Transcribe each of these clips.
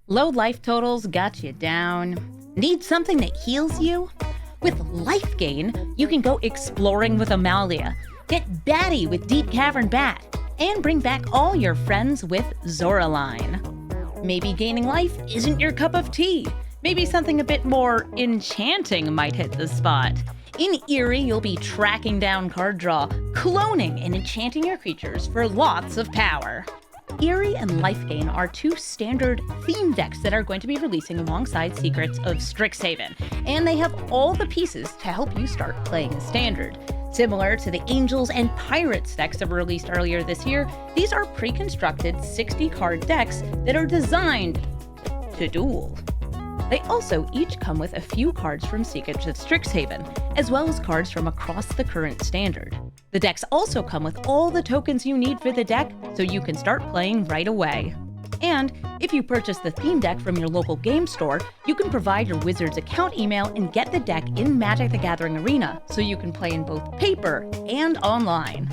Low life totals got you down? Need something that heals you? With Lifegain, you can go exploring with Amalia, get batty with Deep Cavern Bat, and bring back all your friends with Zoraline. Maybe gaining life isn't your cup of tea. Maybe something a bit more enchanting might hit the spot. In Eerie, you'll be tracking down card draw, cloning and enchanting your creatures for lots of power. Eerie and Lifegain are two standard theme decks that are going to be releasing alongside Secrets of Strixhaven, and they have all the pieces to help you start playing Standard. Similar to the Angels and Pirates decks that were released earlier this year, these are pre-constructed 60-card decks that are designed to duel. They also each come with a few cards from Secrets of Strixhaven, as well as cards from across the current Standard. The decks also come with all the tokens you need for the deck, so you can start playing right away. And if you purchase the theme deck from your local game store, you can provide your Wizards account email and get the deck in Magic the Gathering Arena, so you can play in both paper and online.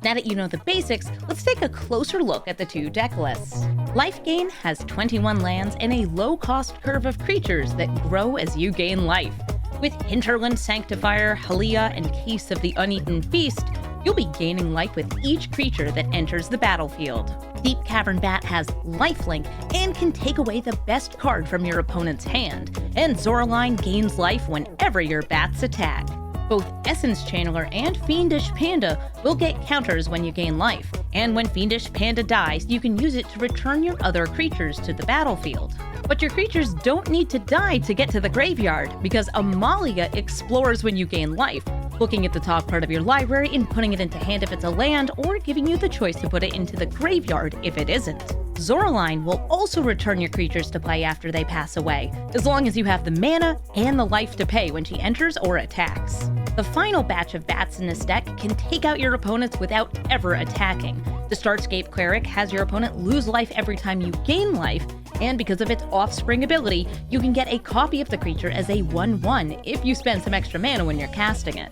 Now that you know the basics, let's take a closer look at the two deck lists. Lifegain has 21 lands and a low-cost curve of creatures that grow as you gain life. With Hinterland Sanctifier, Halia, and Case of the Uneaten Feast, you'll be gaining life with each creature that enters the battlefield. Deep Cavern Bat has lifelink and can take away the best card from your opponent's hand, and Zoraline gains life whenever your bats attack. Both Essence Channeler and Fiendish Panda will get counters when you gain life, and when Fiendish Panda dies, you can use it to return your other creatures to the battlefield. But your creatures don't need to die to get to the graveyard, because Amalia explores when you gain life, looking at the top part of your library and putting it into hand if it's a land, or giving you the choice to put it into the graveyard if it isn't. Zoraline will also return your creatures to play after they pass away, as long as you have the mana and the life to pay when she enters or attacks. The final batch of bats in this deck can take out your opponents without ever attacking. The Starscape Cleric has your opponent lose life every time you gain life, and because of its Offspring ability, you can get a copy of the creature as a 1/1 if you spend some extra mana when you're casting it.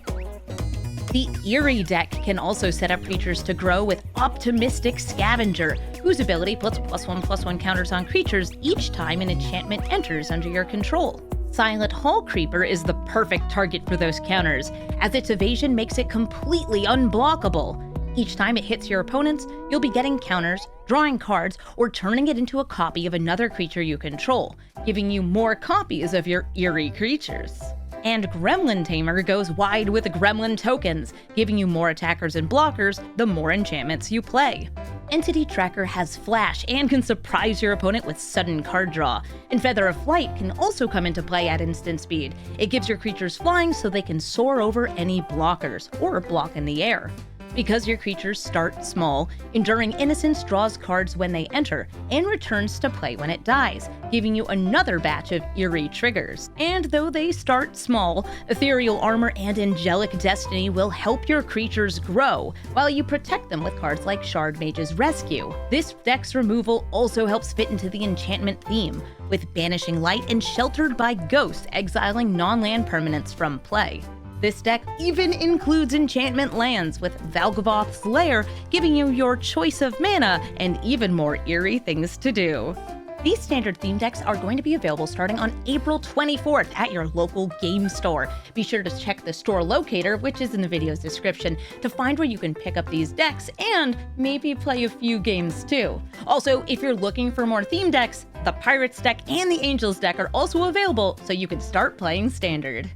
The Eerie deck can also set up creatures to grow with Optimistic Scavenger, whose ability puts +1/+1 counters on creatures each time an enchantment enters under your control. Silent Hall Creeper is the perfect target for those counters, as its evasion makes it completely unblockable. Each time it hits your opponents, you'll be getting counters, drawing cards, or turning it into a copy of another creature you control, giving you more copies of your Eerie creatures. And Gremlin Tamer goes wide with Gremlin tokens, giving you more attackers and blockers the more enchantments you play. Entity Tracker has flash and can surprise your opponent with sudden card draw, and Feather of Flight can also come into play at instant speed. It gives your creatures flying so they can soar over any blockers, or block in the air. Because your creatures start small, Enduring Innocence draws cards when they enter, and returns to play when it dies, giving you another batch of Eerie triggers. And though they start small, Ethereal Armor and Angelic Destiny will help your creatures grow, while you protect them with cards like Shard Mage's Rescue. This deck's removal also helps fit into the enchantment theme, with Banishing Light and Sheltered by Ghosts exiling non-land permanents from play. This deck even includes enchantment lands, with Valgavoth's Lair giving you your choice of mana and even more Eerie things to do. These standard theme decks are going to be available starting on April 24th at your local game store. Be sure to check the store locator, which is in the video's description, to find where you can pick up these decks and maybe play a few games too. Also, if you're looking for more theme decks, the Pirates deck and the Angels deck are also available, so you can start playing Standard.